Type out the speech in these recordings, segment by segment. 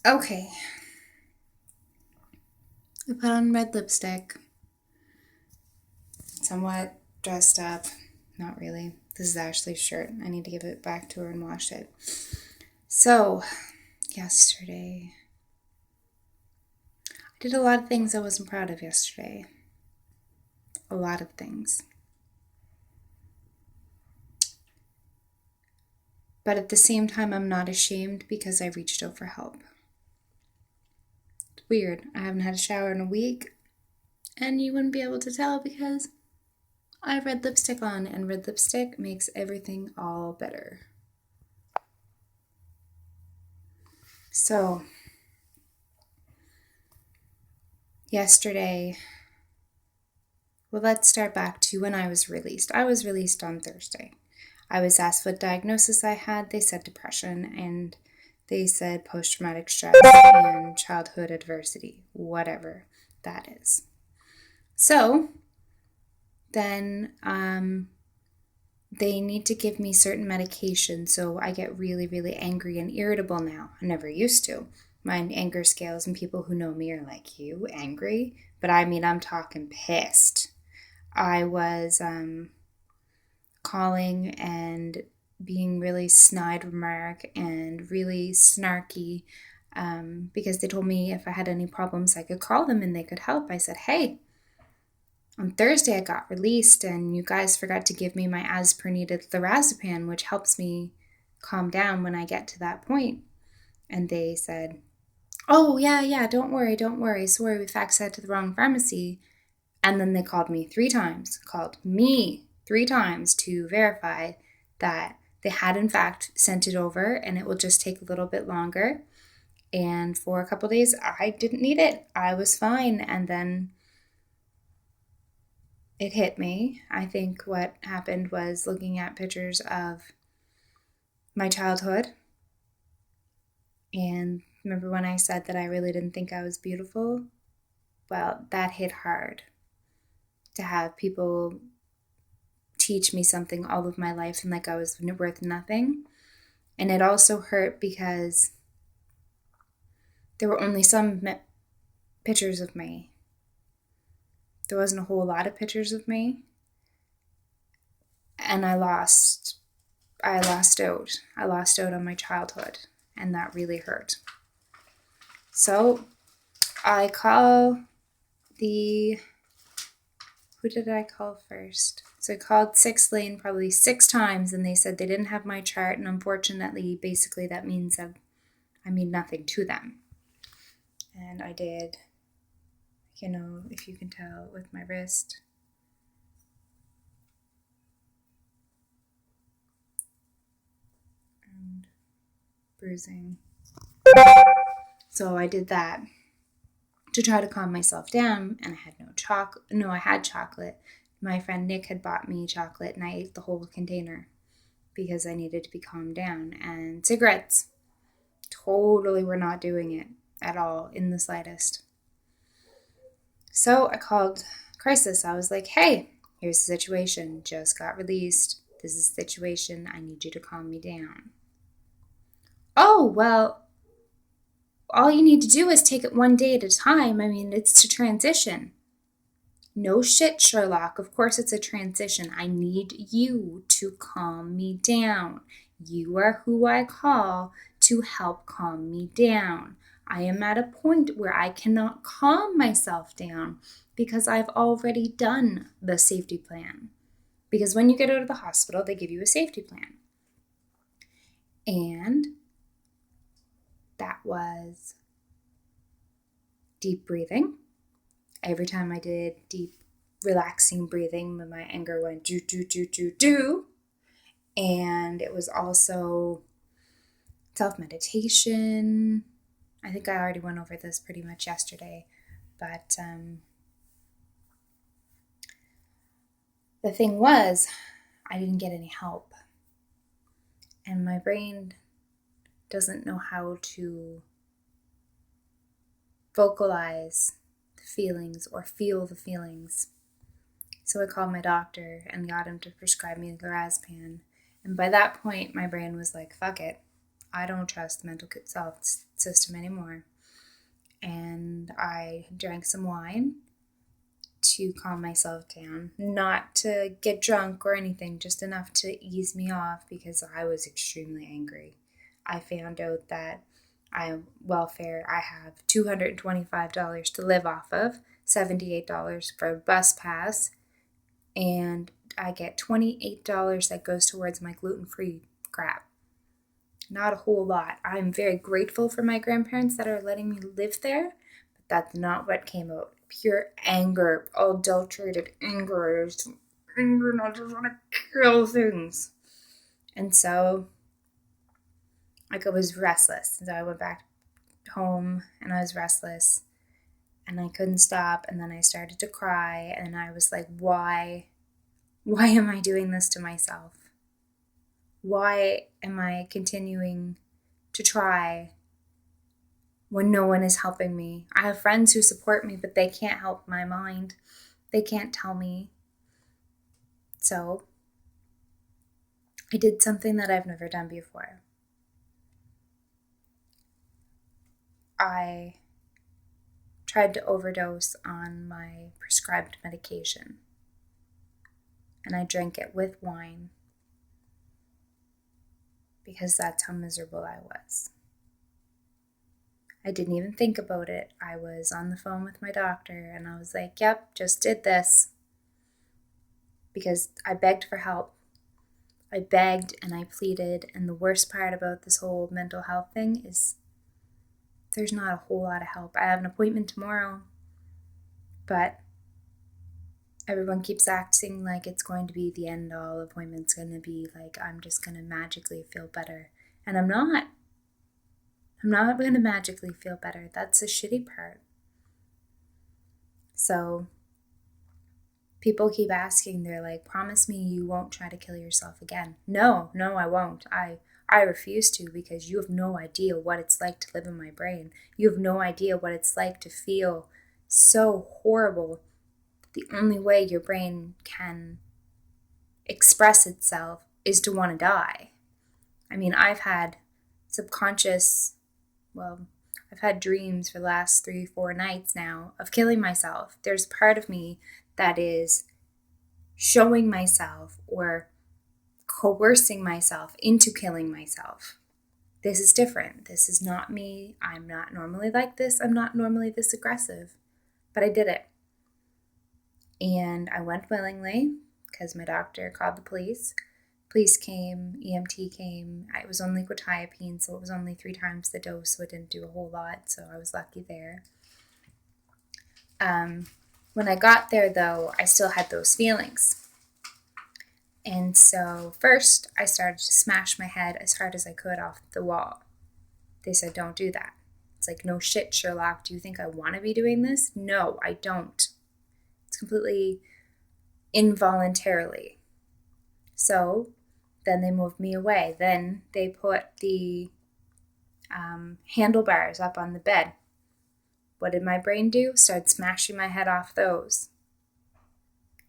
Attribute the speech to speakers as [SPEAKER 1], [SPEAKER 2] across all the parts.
[SPEAKER 1] Okay, I put on red lipstick, somewhat dressed up. Not really. This is Ashley's shirt. I need to give it back to her and wash it. So, yesterday, I did a lot of things I wasn't proud of yesterday. A lot of things. But at the same time, I'm not ashamed because I reached out for help. It's weird. I haven't had a shower in a week, and you wouldn't be able to tell because I have red lipstick on, and red lipstick makes everything all better. So, yesterday, well, let's start back to when I was released. I was released on Thursday. I was asked what diagnosis I had. They said depression, and they said post traumatic stress and childhood adversity, whatever that is. So, then they need to give me certain medication, so I get really, really angry and irritable now. I never used to. My anger scales and people who know me are like, you angry? But I mean, I'm talking pissed. I was calling and being really snide remark and really snarky because they told me if I had any problems, I could call them and they could help. I said, hey, on Thursday I got released and you guys forgot to give me my as per needed lorazepam, which helps me calm down when I get to that point. And they said, oh, yeah, don't worry. Sorry, we faxed that to the wrong pharmacy. And then they called me 3 times, to verify that they had in fact sent it over and it will just take a little bit longer. And for a couple of days, I didn't need it. I was fine. And then it hit me. I think what happened was looking at pictures of my childhood. And remember when I said that I really didn't think I was beautiful? Well, that hit hard to have people teach me something all of my life and like I was worth nothing. And it also hurt because there were only some pictures of me. There wasn't a whole lot of pictures of me. And I lost out. I lost out on my childhood. And that really hurt. So I call the, who did I call first? So I called 6 Lane probably 6 times and they said they didn't have my chart. And unfortunately, basically that means that I mean nothing to them. And I did, if you can tell with my wrist. And bruising. So I did that to try to calm myself down, and I had no chocolate. No, I had chocolate. My friend Nick had bought me chocolate, and I ate the whole container because I needed to be calmed down. And cigarettes totally were not doing it at all in the slightest. So I called crisis. I was like, hey, here's the situation. Just got released. This is the situation. I need you to calm me down. Oh, well, all you need to do is take it one day at a time. I mean, it's to transition. No shit, Sherlock. Of course it's a transition. I need you to calm me down. You are who I call to help calm me down. I am at a point where I cannot calm myself down because I've already done the safety plan. Because when you get out of the hospital, they give you a safety plan. And that was deep breathing. Every time I did deep, relaxing breathing, my anger went do, do, do, do, do. And it was also self-meditation. I think I already went over this pretty much yesterday. But the thing was, I didn't get any help. And my brain doesn't know how to vocalize the feelings or feel the feelings. So I called my doctor and got him to prescribe me lorazepam. And by that point, my brain was like, fuck it. I don't trust the mental health system anymore. And I drank some wine to calm myself down, not to get drunk or anything, just enough to ease me off because I was extremely angry. I found out that I have $225 to live off of, $78 for a bus pass, and I get $28 that goes towards my gluten-free crap. Not a whole lot. I'm very grateful for my grandparents that are letting me live there, but that's not what came out. Pure anger, adulterated anger. Anger, and I just want to kill things. And so, I was restless. So I went back home and I was restless and I couldn't stop. And then I started to cry and I was like, why am I doing this to myself? Why am I continuing to try when no one is helping me? I have friends who support me, but they can't help my mind. They can't tell me. So I did something that I've never done before. I tried to overdose on my prescribed medication. And I drank it with wine because that's how miserable I was. I didn't even think about it. I was on the phone with my doctor and I was like, yep, just did this. Because I begged for help. I begged and I pleaded. And the worst part about this whole mental health thing is there's not a whole lot of help. I have an appointment tomorrow, but everyone keeps acting like it's going to be the end all. Appointment's going to be like I'm just going to magically feel better. And I'm not. I'm not going to magically feel better. That's the shitty part. So people keep asking, they're like, promise me you won't try to kill yourself again. No, I won't. I refuse to because you have no idea what it's like to live in my brain. You have no idea what it's like to feel so horrible. The only way your brain can express itself is to want to die. I mean, I've had dreams for the last 3-4 nights now of killing myself. There's part of me that is showing myself or coercing myself into killing myself. This is different. This is not me. I'm not normally like this. I'm not normally this aggressive. But I did it. And I went willingly because my doctor called the police. Police came, EMT came. It was only quetiapine, so it was only 3 times the dose, so it didn't do a whole lot, so I was lucky there. When I got there, though, I still had those feelings. And so first, I started to smash my head as hard as I could off the wall. They said, don't do that. It's like, no shit, Sherlock. Do you think I want to be doing this? No, I don't. It's completely involuntarily. So then they moved me away. Then they put the handlebars up on the bed. What did my brain do? Started smashing my head off those.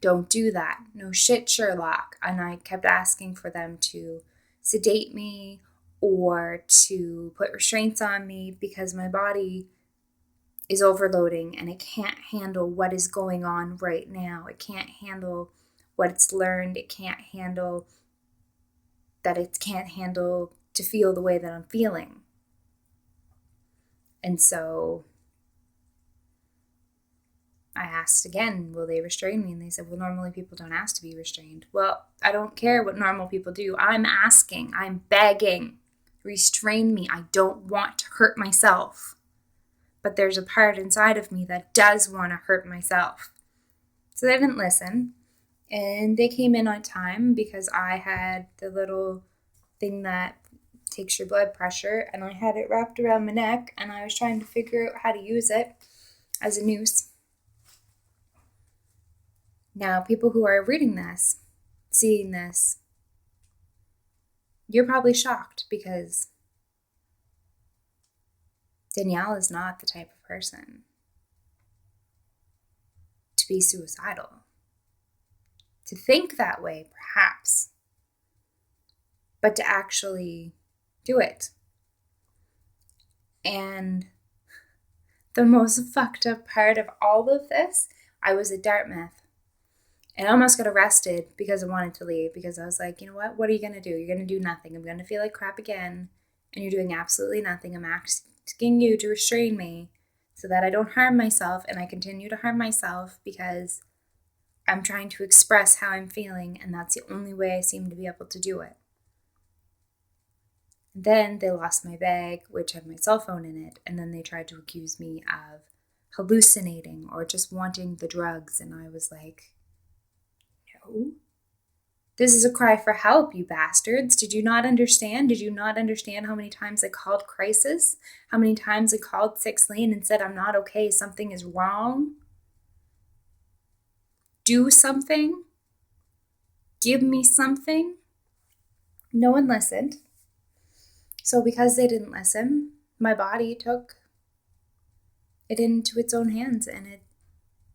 [SPEAKER 1] Don't do that. No shit, Sherlock. And I kept asking for them to sedate me or to put restraints on me because my body is overloading and it can't handle what is going on right now. It can't handle what it's learned. It can't handle to feel the way that I'm feeling. And so I asked again, will they restrain me? And they said, well, normally people don't ask to be restrained. Well, I don't care what normal people do. I'm asking, I'm begging, restrain me. I don't want to hurt myself. But there's a part inside of me that does want to hurt myself. So they didn't listen. And they came in on time because I had the little thing that takes your blood pressure. And I had it wrapped around my neck. And I was trying to figure out how to use it as a noose. Now, people who are reading this, seeing this, you're probably shocked because Danielle is not the type of person to be suicidal. To think that way, perhaps, but to actually do it And the most fucked up part of all of this, I was at Dartmouth. And I almost got arrested because I wanted to leave, because I was like, you know what? What are you going to do? You're going to do nothing. I'm going to feel like crap again. And you're doing absolutely nothing. I'm asking you to restrain me so that I don't harm myself. And I continue to harm myself because I'm trying to express how I'm feeling. And that's the only way I seem to be able to do it. Then they lost my bag, which had my cell phone in it. And then they tried to accuse me of hallucinating or just wanting the drugs. And I was like, no. This is a cry for help, you bastards. Did you not understand? Did you not understand how many times I called crisis? How many times I called 6 lane and said, I'm not okay, something is wrong? Do something? Give me something? No one listened. So because they didn't listen, my body took it into its own hands and it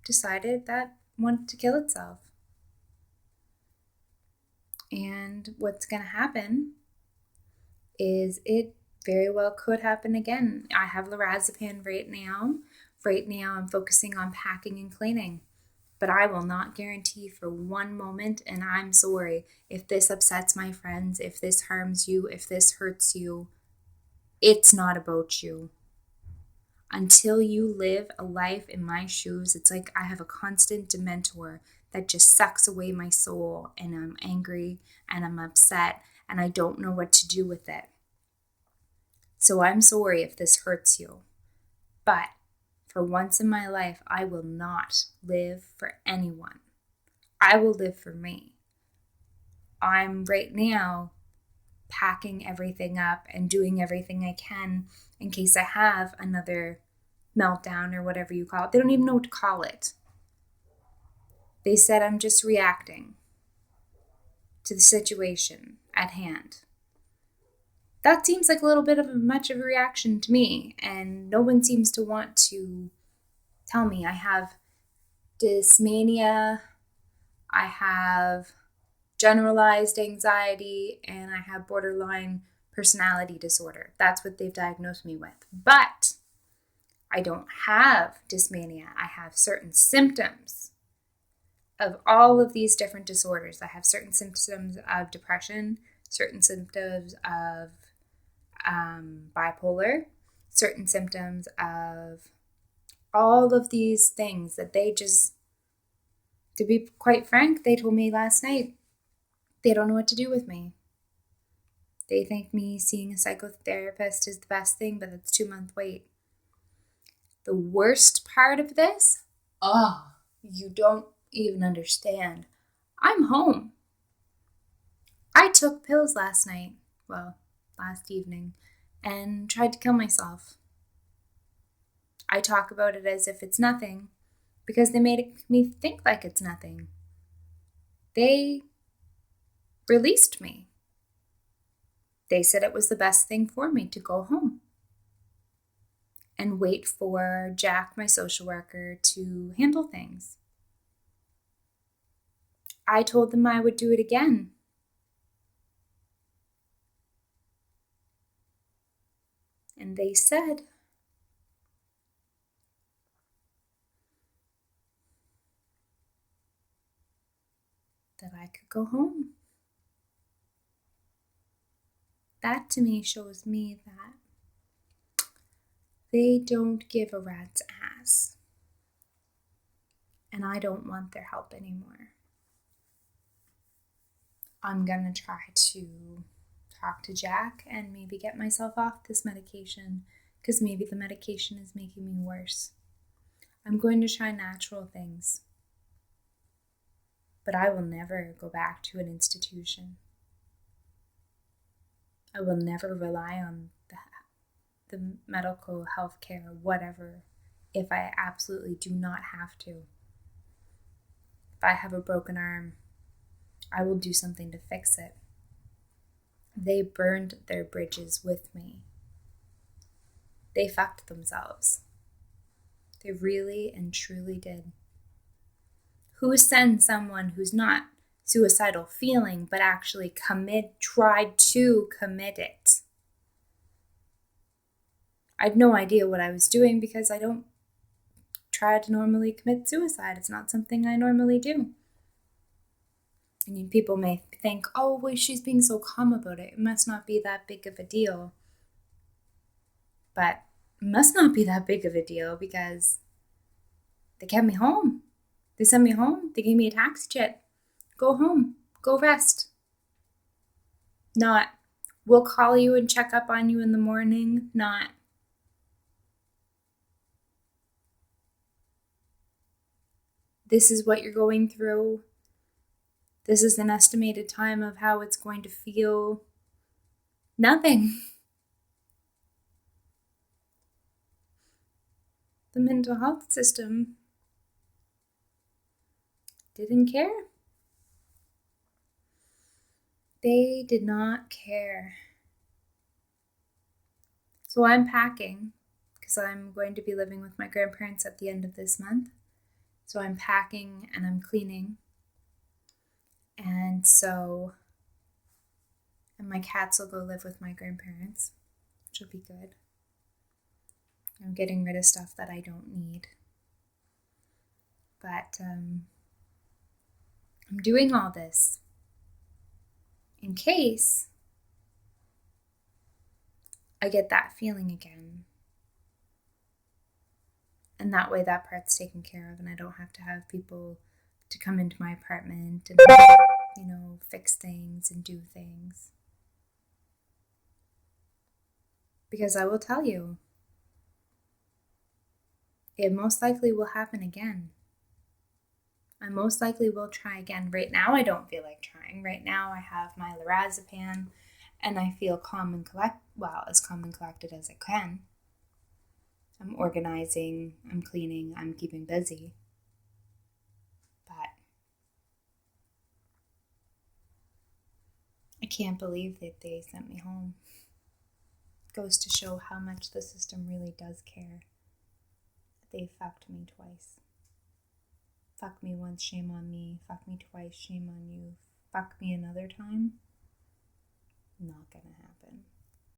[SPEAKER 1] decided that it wanted to kill itself. And what's going to happen is it very well could happen again. I have lorazepam right now. Right now I'm focusing on packing and cleaning. But I will not guarantee for one moment, and I'm sorry, if this upsets my friends, if this harms you, if this hurts you, it's not about you. Until you live a life in my shoes, it's like I have a constant dementor that just sucks away my soul, and I'm angry and I'm upset and I don't know what to do with it. So I'm sorry if this hurts you, but for once in my life, I will not live for anyone. I will live for me. I'm right now packing everything up and doing everything I can in case I have another meltdown or whatever you call it. They don't even know what to call it. They said I'm just reacting to the situation at hand. That seems like a little bit of much of a reaction to me, and no one seems to want to tell me. I have dysmania, I have generalized anxiety, and I have borderline personality disorder. That's what they've diagnosed me with. But I don't have dysmania. I have certain symptoms of all of these different disorders. I have certain symptoms of depression, certain symptoms of bipolar, certain symptoms of all of these things that they just, to be quite frank, they told me last night, they don't know what to do with me. They think me seeing a psychotherapist is the best thing, but it's 2-month wait. The worst part of this, you don't even understand. I'm home. I took pills last evening, and tried to kill myself. I talk about it as if it's nothing, because they made me think like it's nothing. They released me. They said it was the best thing for me to go home and wait for Jack, my social worker, to handle things. I told them I would do it again. And they said that I could go home. That to me shows me that they don't give a rat's ass. And I don't want their help anymore. I'm going to try to talk to Jack and maybe get myself off this medication, because maybe the medication is making me worse. I'm going to try natural things. But I will never go back to an institution. I will never rely on the medical health care or whatever if I absolutely do not have to. If I have a broken arm, I will do something to fix it. They burned their bridges with me. They fucked themselves. They really and truly did. Who sends someone who's not suicidal feeling but actually tried to commit it? I had no idea what I was doing because I don't try to normally commit suicide. It's not something I normally do. I mean, people may think, oh, well, she's being so calm about it. It must not be that big of a deal. But it must not be that big of a deal because they kept me home. They sent me home. They gave me a taxi jet. Go home. Go rest. Not, we'll call you and check up on you in the morning. Not, this is what you're going through. This is an estimated time of how it's going to feel. Nothing. The mental health system didn't care. They did not care. So I'm packing because I'm going to be living with my grandparents at the end of this month. So I'm packing and I'm cleaning. And my cats will go live with my grandparents, which will be good. I'm getting rid of stuff that I don't need. But I'm doing all this in case I get that feeling again. And that way that part's taken care of and I don't have to have people to come into my apartment and, fix things and do things. Because I will tell you, it most likely will happen again. I most likely will try again. Right now, I don't feel like trying. Right now, I have my lorazepam, and I feel calm and as calm and collected as I can. I'm organizing, I'm cleaning, I'm keeping busy. But I can't believe that they sent me home. It goes to show how much the system really does care. They fucked me twice. Fuck me once, shame on me. Fuck me twice, shame on you. Fuck me another time. Not gonna happen.